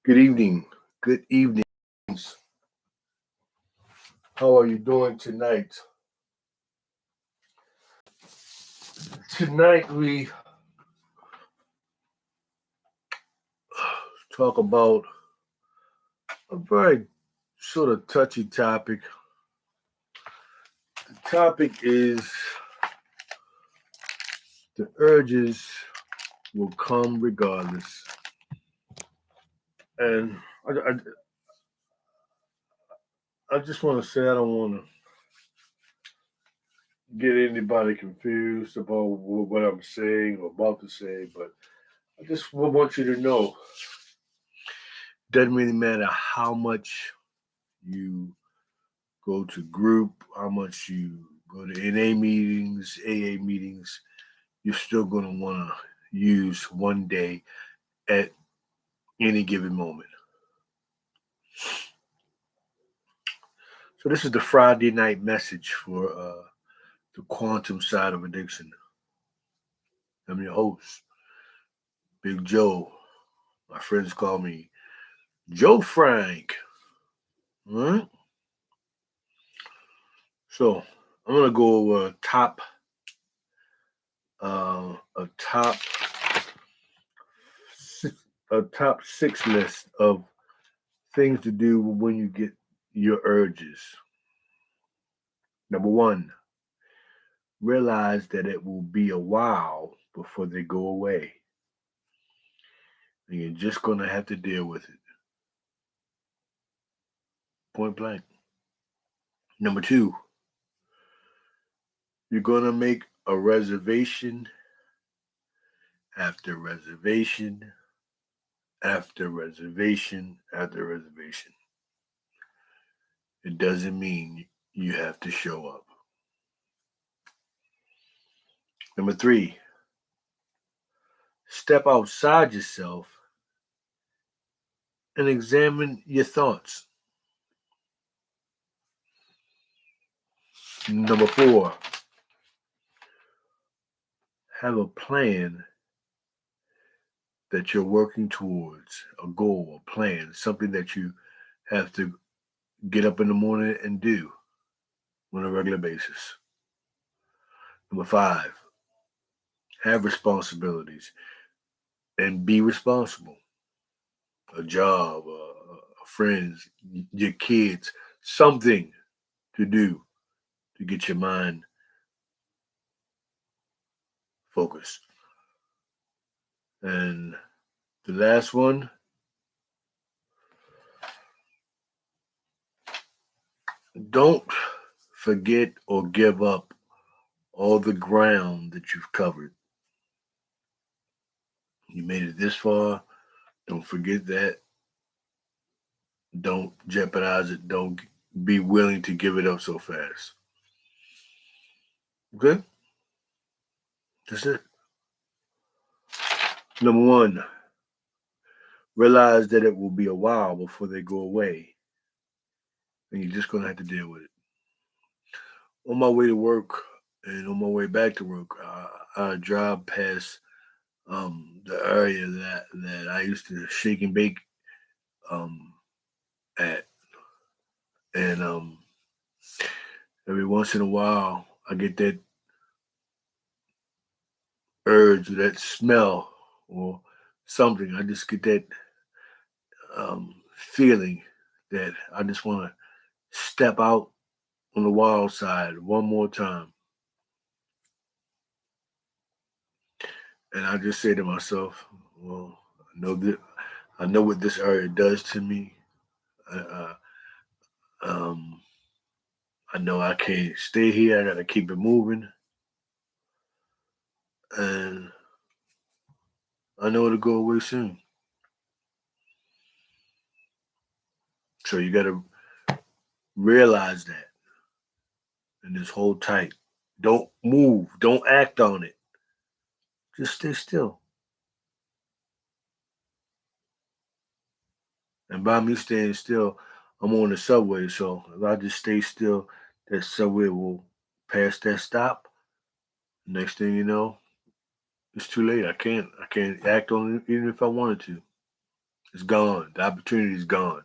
Good evening. Good evening. How are you doing tonight? Tonight we talk about a very sort of touchy topic. The topic is the urges will come regardless. And I just want to say I don't want to get anybody confused about what I'm saying or about to say, but I just want you to know doesn't really matter how much you go to group, how much you go to NA meetings, AA meetings, you're still going to want to use one day at any given moment. So this is the Friday night message for the quantum side of addiction. I'm your host, Big Joe. My friends call me Joe Frank. All right. So I'm gonna go over a top six list of things to do when you get your urges. Number one, realize that it will be a while before they go away. And you're just going to have to deal with it. Point blank. Number two, you're going to make a reservation after reservation after reservation after reservation. It doesn't mean you have to show up. Number three, step outside yourself and examine your thoughts. Number four, have a plan that you're working towards, a goal, a plan, something that you have to get up in the morning and do on a regular basis. Number five, have responsibilities and be responsible. A job, friends, your kids, something to do to get your mind focused. And the last one, don't forget or give up all the ground that you've covered. You made it this far. Don't forget that. Don't jeopardize it. Don't be willing to give it up so fast. Okay? That's it. Number one, realize that it will be a while before they go away. And you're just going to have to deal with it. On my way to work and on my way back to work, I drive past the area that I used to shake and bake um, at. And every once in a while, I get that urge or that smell or something. I just get that feeling that I just want to step out on the wild side one more time. And I just say to myself, well, I know what this area does to me. Uh, um, I know I can't stay here. I got to keep it moving. And I know it'll go away soon. So you got to realize that and just hold tight. Don't move. Don't act on it. Just stay still. And by me staying still, I'm on the subway. So if I just stay still, that subway will pass that stop. Next thing you know, it's too late. I can't act on it even if I wanted to. It's gone. The opportunity is gone.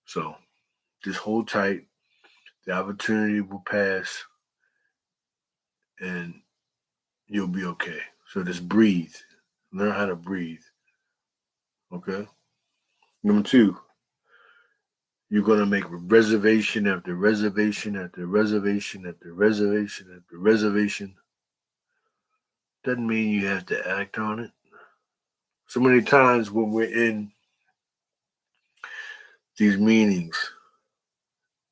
So just hold tight. The opportunity will pass and you'll be okay. So just breathe. Learn how to breathe. Okay. Number two, you're gonna make reservation after reservation after reservation after reservation after reservation. Doesn't mean you have to act on it. So many times when we're in these meetings,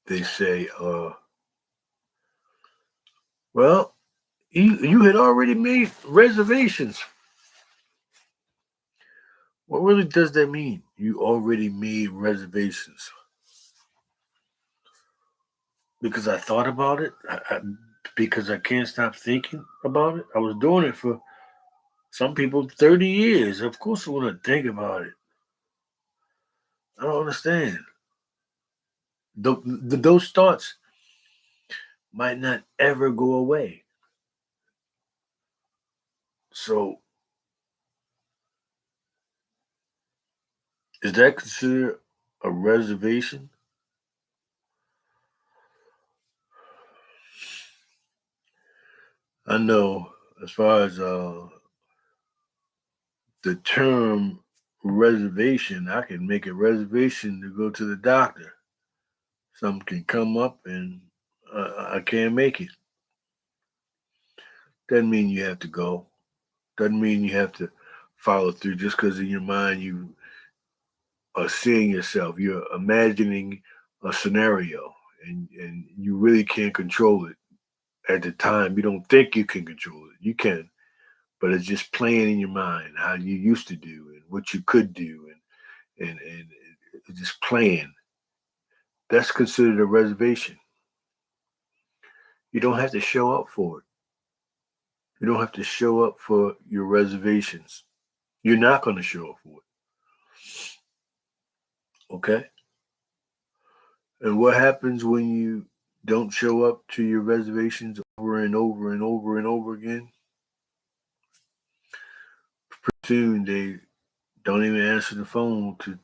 they say, well, you had already made reservations. What really does that mean? You already made reservations. Because I thought about it, because I can't stop thinking about it. I was doing it for some people 30 years. Of course, I want to think about it. I don't understand. Those thoughts might not ever go away. So, is that considered a reservation? I know as far as the term reservation, I can make a reservation to go to the doctor. Something can come up and I can't make it. Doesn't mean you have to go. Doesn't mean you have to follow through just because in your mind you are seeing yourself. You're imagining a scenario and you really can't control it at the time. You don't think you can control it. You can, but it's just playing in your mind how you used to do and what you could do and it's just playing. That's considered a reservation. You don't have to show up for it. You don't have to show up for your reservations. You're not going to show up for it. Okay? And what happens when you don't show up to your reservations over and over and over and over again? Soon they don't even answer the phone to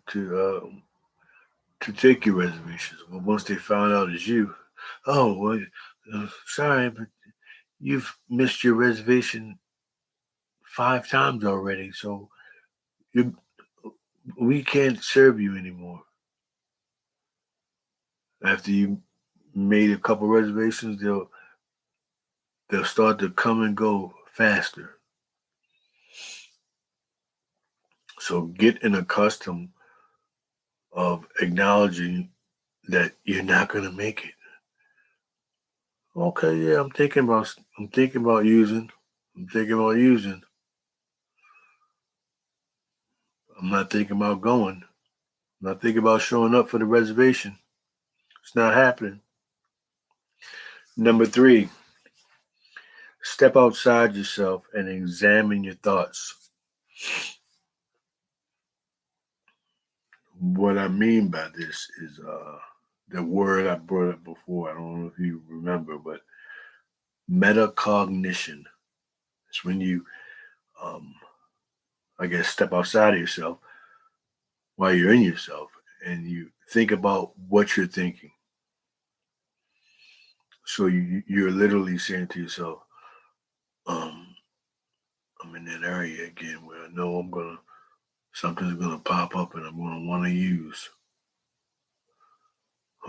take your reservations. Well, once they found out it's you, oh well, sorry, but you've missed your reservation 5 times already, so you we can't serve you anymore. After you made a couple reservations, they'll start to come and go faster. So get an accustomed of acknowledging that you're not going to make it. Okay, yeah, I'm thinking about using. I'm thinking about using. I'm not thinking about going. I'm not thinking about showing up for the reservation. It's not happening. Number three, step outside yourself and examine your thoughts. What I mean by this is the word I brought up before. I don't know if you remember, but metacognition. It's when you, um, I guess, step outside of yourself while you're in yourself and you think about what you're thinking. So you're literally saying to yourself, um, I'm in that area again where I know something's gonna pop up and I'm gonna want to use.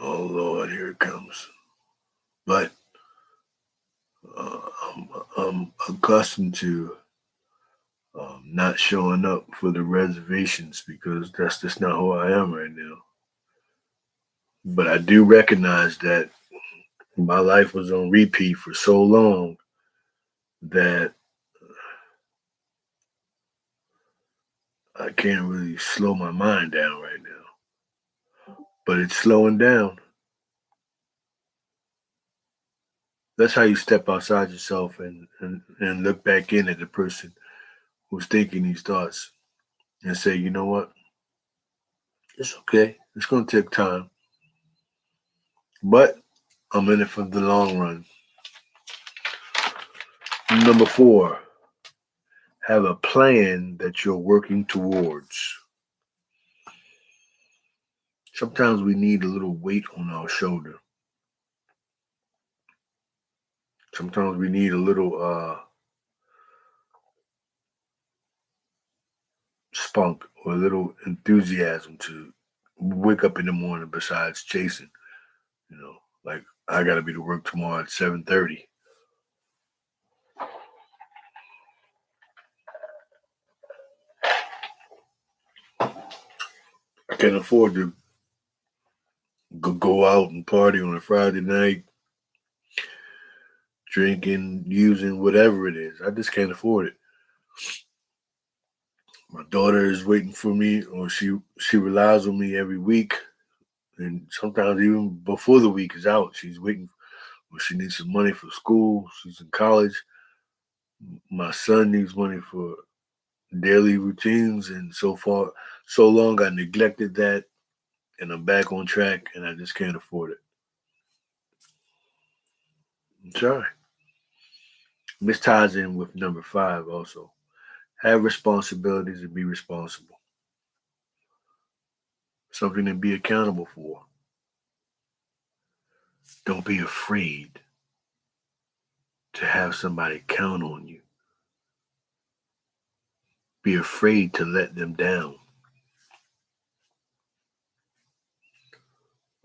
Oh Lord, here it comes. But I'm accustomed to not showing up for the reservations because that's just not who I am right now. But I do recognize that my life was on repeat for so long that I can't really slow my mind down right now. But it's slowing down. That's how you step outside yourself and look back in at the person who's thinking these thoughts and say, you know what? It's okay. It's going to take time. But I'm in it for the long run. Number four, have a plan that you're working towards. Sometimes we need a little weight on our shoulder. Sometimes we need a little spunk or a little enthusiasm to wake up in the morning besides chasing. You know, like I gotta be to work tomorrow at 7:30. I can't afford to go out and party on a Friday night, drinking, using, whatever it is. I just can't afford it. My daughter is waiting for me, or she relies on me every week, and sometimes even before the week is out, she's waiting. Well, she needs some money for school. She's in college. My son needs money for daily routines, and so far, so long I neglected that, and I'm back on track, and I just can't afford it. I'm sorry. This ties in with number 5 also. Have responsibilities and be responsible. Something to be accountable for. Don't be afraid to have somebody count on you. Be afraid to let them down.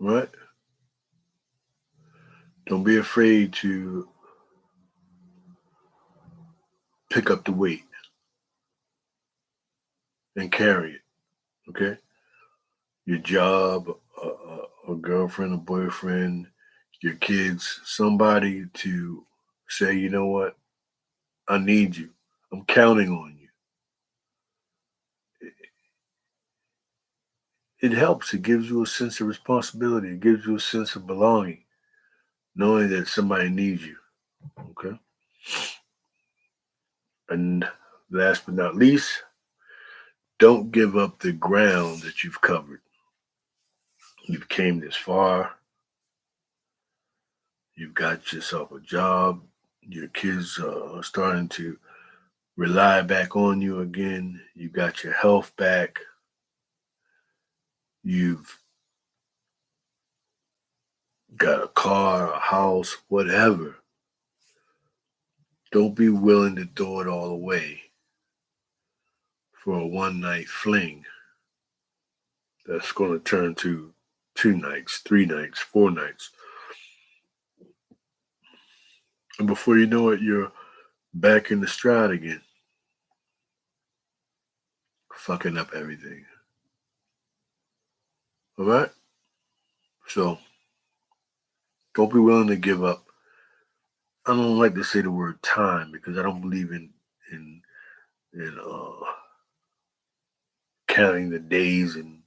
Right? Don't be afraid to pick up the weight and carry it. Okay? Your job, a girlfriend, a boyfriend, your kids, somebody to say, you know what? I need you. I'm counting on you. It helps. It gives you a sense of responsibility. It gives you a sense of belonging, knowing that somebody needs you. Okay. And last but not least, don't give up the ground that you've covered. You've came this far. You've got yourself a job. Your kids are starting to rely back on you again. You got your health back. You've got a car, a house, whatever. Don't be willing to throw it all away for a one night fling that's going to turn to 2 nights, 3 nights, 4 nights. And before you know it, you're back in the stride again, fucking up everything. All right? So don't be willing to give up. I don't like to say the word time because I don't believe in in counting the days and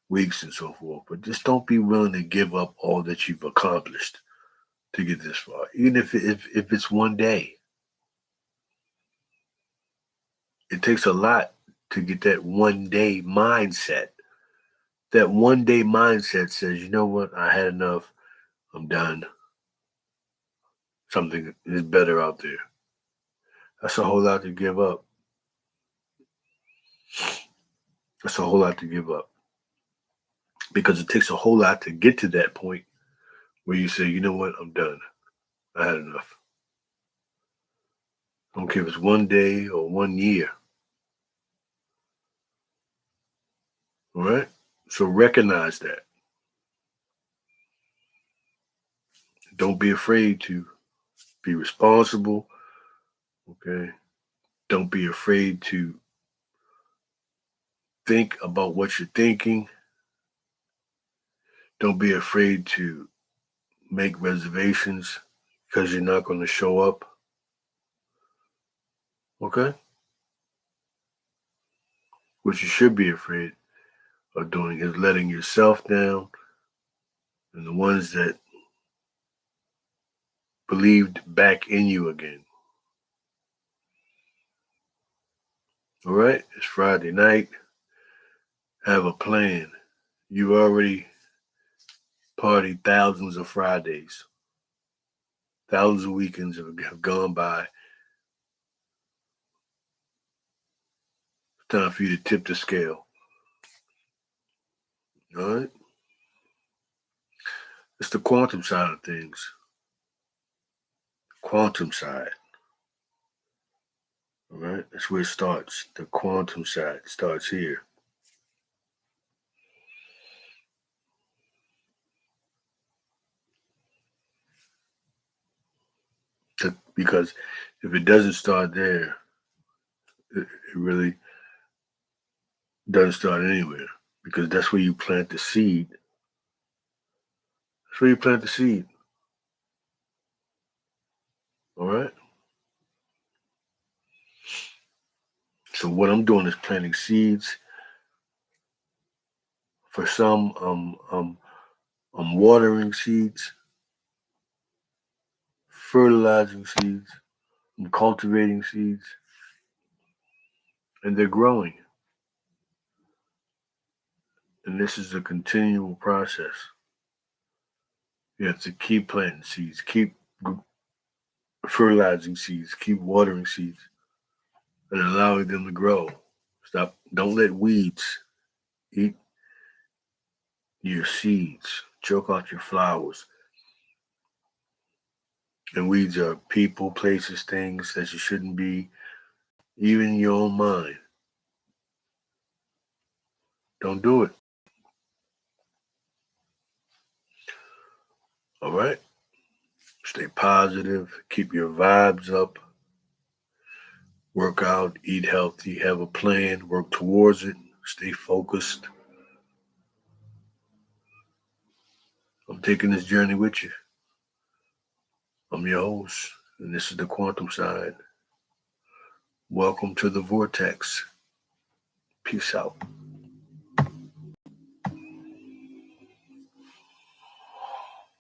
weeks and so forth. But just don't be willing to give up all that you've accomplished to get this far, even if it's one day. It takes a lot to get that one day mindset. That one day mindset says, you know what, I had enough. I'm done. Something is better out there. That's a whole lot to give up. That's a whole lot to give up because it takes a whole lot to get to that point where you say, you know what, I'm done. I had enough. I don't care if it's one day or one year. All right. So recognize that. Don't be afraid to be responsible. Okay. Don't be afraid to think about what you're thinking. Don't be afraid to make reservations because you're not going to show up. Okay. What you should be afraid of doing is letting yourself down and the ones that believed back in you again. All right. It's Friday night. Have a plan. You already partied thousands of Fridays. Thousands of weekends have gone by. It's time for you to tip the scale. All right. It's the quantum side of things. Quantum side. All right, that's where it starts. The quantum side starts here. Because if it doesn't start there, it really doesn't start anywhere. Because that's where you plant the seed. That's where you plant the seed. All right. So what I'm doing is planting seeds. For some, I'm watering seeds, fertilizing seeds, I'm cultivating seeds, and they're growing. And this is a continual process. You have to keep planting seeds, keep fertilizing seeds, keep watering seeds, and allowing them to grow. Stop. Don't let weeds eat your seeds, choke out your flowers. And weeds are people, places, things that you shouldn't be, even in your own mind. Don't do it. All right? Stay positive, keep your vibes up, work out, eat healthy, have a plan, work towards it, stay focused. I'm taking this journey with you. I'm your host, and this is the quantum side. Welcome to the vortex. Peace out.